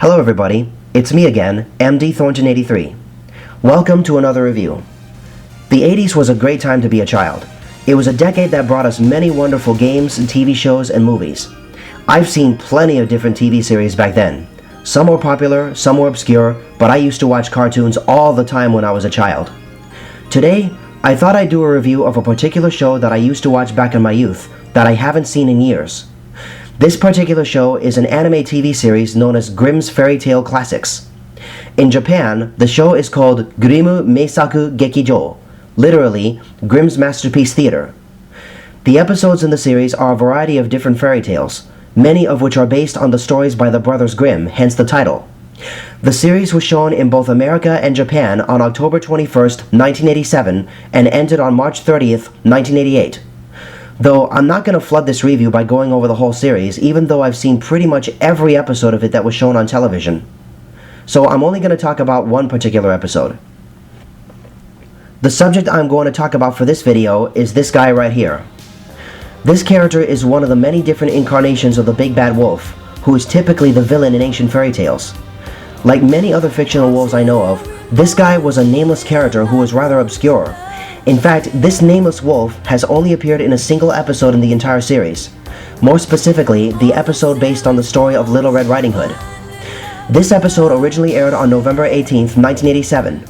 Hello everybody, it's me again, MD Thornton83. Welcome to another review. The 80s was a great time to be a child. It was a decade that brought us many wonderful games, TV shows, and movies. I've seen plenty of different TV series back then. Some were popular, some were obscure, but I used to watch cartoons all the time when I was a child. Today, I thought I'd do a review of a particular show that I used to watch back in my youth that I haven't seen in years. This particular show is an anime TV series known as Grimm's Fairy Tale Classics. In Japan, the show is called Grimm Meisaku Gekijo, literally Grimm's Masterpiece Theater. The episodes in the series are a variety of different fairy tales, many of which are based on the stories by the brothers Grimm, hence the title. The series was shown in both America and Japan on October 21st, 1987, and ended on March 30th, 1988. Though I'm not going to flood this review by going over the whole series, even though I've seen pretty much every episode of it that was shown on television. So I'm only going to talk about one particular episode. The subject I'm going to talk about for this video is this guy right here. This character is one of the many different incarnations of the Big Bad Wolf, who is typically the villain in ancient fairy tales. Like many other fictional wolves I know of, this guy was a nameless character who was rather obscure. In fact, this nameless wolf has only appeared in a single episode in the entire series. More specifically, the episode based on the story of Little Red Riding Hood. This episode originally aired on November 18th, 1987.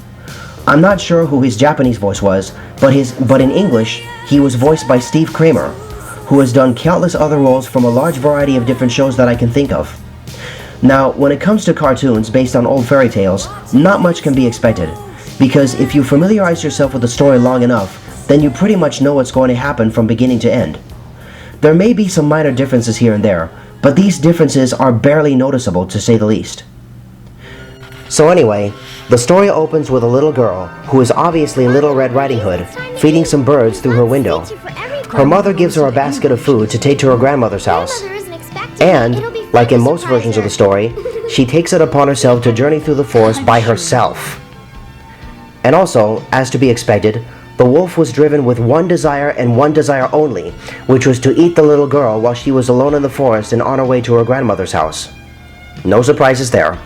I'm not sure who his Japanese voice was, but in English, he was voiced by Steve Kramer, who has done countless other roles from a large variety of different shows that I can think of. Now, when it comes to cartoons based on old fairy tales, not much can be expected. Because if you familiarize yourself with the story long enough, then you pretty much know what's going to happen from beginning to end. There may be some minor differences here and there, but these differences are barely noticeable to say the least. So anyway, the story opens with a little girl, who is obviously Little Red Riding Hood, feeding some birds through her window. Her mother gives her a basket of food to take to her grandmother's house. And, like in most versions of the story, she takes it upon herself to journey through the forest by herself. And also, as to be expected, the wolf was driven with one desire and one desire only, which was to eat the little girl while she was alone in the forest and on her way to her grandmother's house. No surprises there.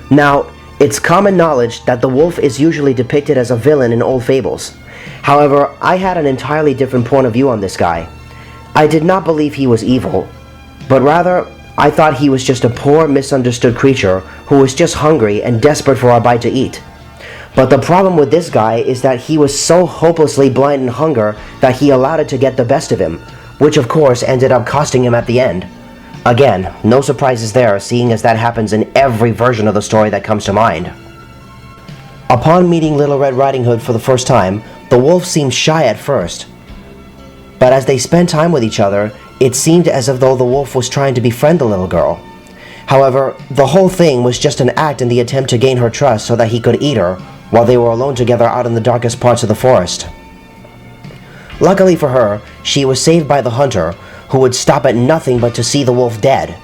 Now, it's common knowledge that the wolf is usually depicted as a villain in old fables. However, I had an entirely different point of view on this guy. I did not believe he was evil, but rather, I thought he was just a poor, misunderstood creature who was just hungry and desperate for a bite to eat. But the problem with this guy is that he was so hopelessly blind in hunger that he allowed it to get the best of him, which of course ended up costing him at the end. Again, no surprises there, seeing as that happens in every version of the story that comes to mind. Upon meeting Little Red Riding Hood for the first time, the wolf seemed shy at first. But as they spent time with each other, it seemed as if though the wolf was trying to befriend the little girl. However, the whole thing was just an act in the attempt to gain her trust so that he could eat her, while they were alone together out in the darkest parts of the forest. Luckily for her, she was saved by the hunter, who would stop at nothing but to see the wolf dead.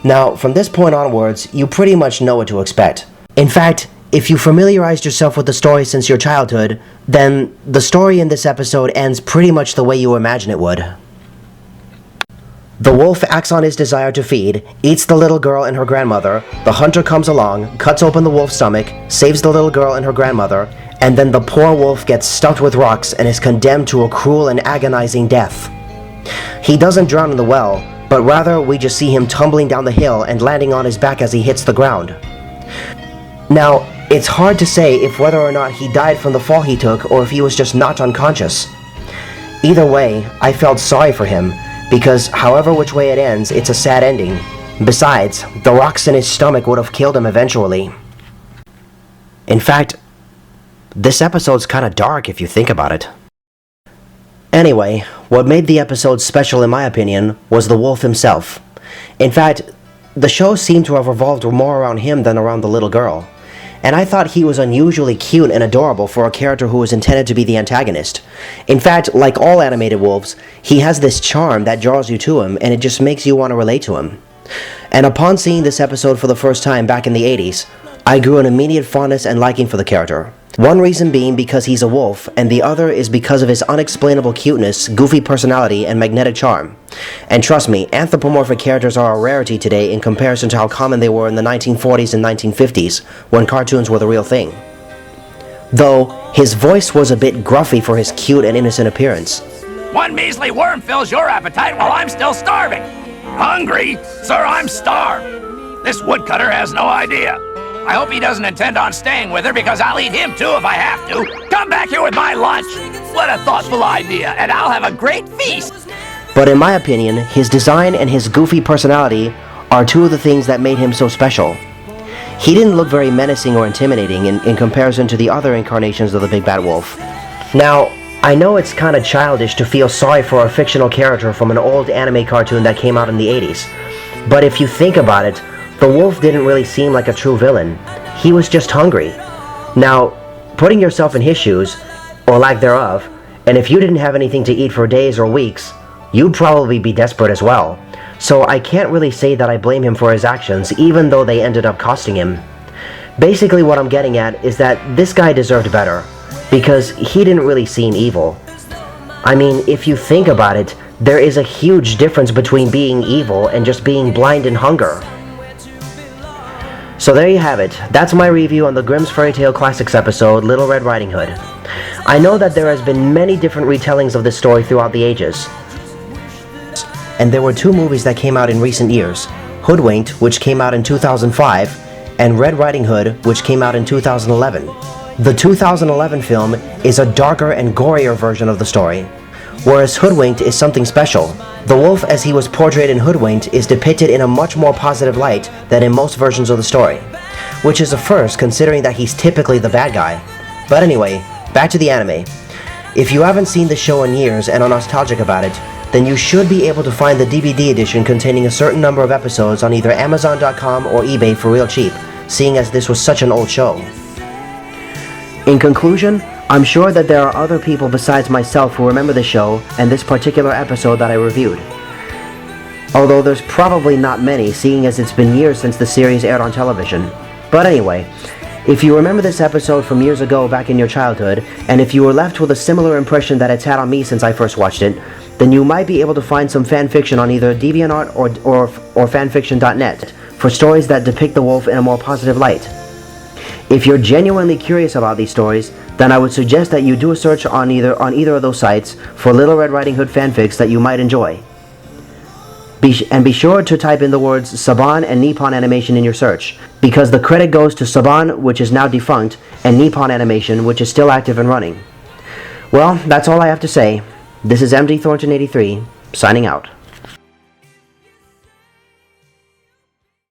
Now, from this point onwards, you pretty much know what to expect. In fact, if you familiarized yourself with the story since your childhood, then the story in this episode ends pretty much the way you imagine it would. The wolf acts on his desire to feed, eats the little girl and her grandmother, the hunter comes along, cuts open the wolf's stomach, saves the little girl and her grandmother, and then the poor wolf gets stuffed with rocks and is condemned to a cruel and agonizing death. He doesn't drown in the well, but rather we just see him tumbling down the hill and landing on his back as he hits the ground. Now, it's hard to say if whether or not he died from the fall he took or if he was just knocked unconscious. Either way, I felt sorry for him, because however which way it ends, it's a sad ending. Besides, the rocks in his stomach would have killed him eventually. In fact, this episode's kinda dark if you think about it. Anyway, what made the episode special in my opinion was the wolf himself. In fact, the show seemed to have revolved more around him than around the little girl. And I thought he was unusually cute and adorable for a character who was intended to be the antagonist. In fact, like all animated wolves, he has this charm that draws you to him and it just makes you want to relate to him. And upon seeing this episode for the first time back in the 80s, I grew an immediate fondness and liking for the character. One reason being because he's a wolf, and the other is because of his unexplainable cuteness, goofy personality, and magnetic charm. And trust me, anthropomorphic characters are a rarity today in comparison to how common they were in the 1940s and 1950s, when cartoons were the real thing. Though, his voice was a bit gruffy for his cute and innocent appearance. One measly worm fills your appetite while I'm still starving. Hungry? Sir, I'm starved. This woodcutter has no idea. I hope he doesn't intend on staying with her, because I'll eat him too if I have to. Come back here with my lunch. What a thoughtful idea, and I'll have a great feast. But in my opinion, his design and his goofy personality are two of the things that made him so special. He didn't look very menacing or intimidating in comparison to the other incarnations of the Big Bad Wolf. Now, I know it's kinda childish to feel sorry for a fictional character from an old anime cartoon that came out in the 80s. But if you think about it, the wolf didn't really seem like a true villain. He was just hungry. Now, putting yourself in his shoes, or lack thereof, and if you didn't have anything to eat for days or weeks, you'd probably be desperate as well. So I can't really say that I blame him for his actions, even though they ended up costing him. Basically what I'm getting at is that this guy deserved better, because he didn't really seem evil. I mean, if you think about it, there is a huge difference between being evil and just being blind in hunger. So there you have it. That's my review on the Grimm's Fairy Tale Classics episode, Little Red Riding Hood. I know that there has been many different retellings of this story throughout the ages. And there were two movies that came out in recent years, Hoodwinked, which came out in 2005, and Red Riding Hood, which came out in 2011. The 2011 film is a darker and gorier version of the story, whereas Hoodwinked is something special. The wolf as he was portrayed in Hoodwinked is depicted in a much more positive light than in most versions of the story, which is a first considering that he's typically the bad guy. But anyway, back to the anime. If you haven't seen the show in years and are nostalgic about it, then you should be able to find the DVD edition containing a certain number of episodes on either Amazon.com or eBay for real cheap, seeing as this was such an old show. In conclusion, I'm sure that there are other people besides myself who remember the show and this particular episode that I reviewed. Although there's probably not many, seeing as it's been years since the series aired on television. But anyway, if you remember this episode from years ago back in your childhood, and if you were left with a similar impression that it's had on me since I first watched it, then you might be able to find some fanfiction on either DeviantArt or fanfiction.net for stories that depict the wolf in a more positive light. If you're genuinely curious about these stories, then I would suggest that you do a search on either of those sites for Little Red Riding Hood fanfics that you might enjoy. Be sure to type in the words Saban and Nippon Animation in your search, because the credit goes to Saban, which is now defunct, and Nippon Animation, which is still active and running. Well, that's all I have to say. This is MD Thornton 83, signing out.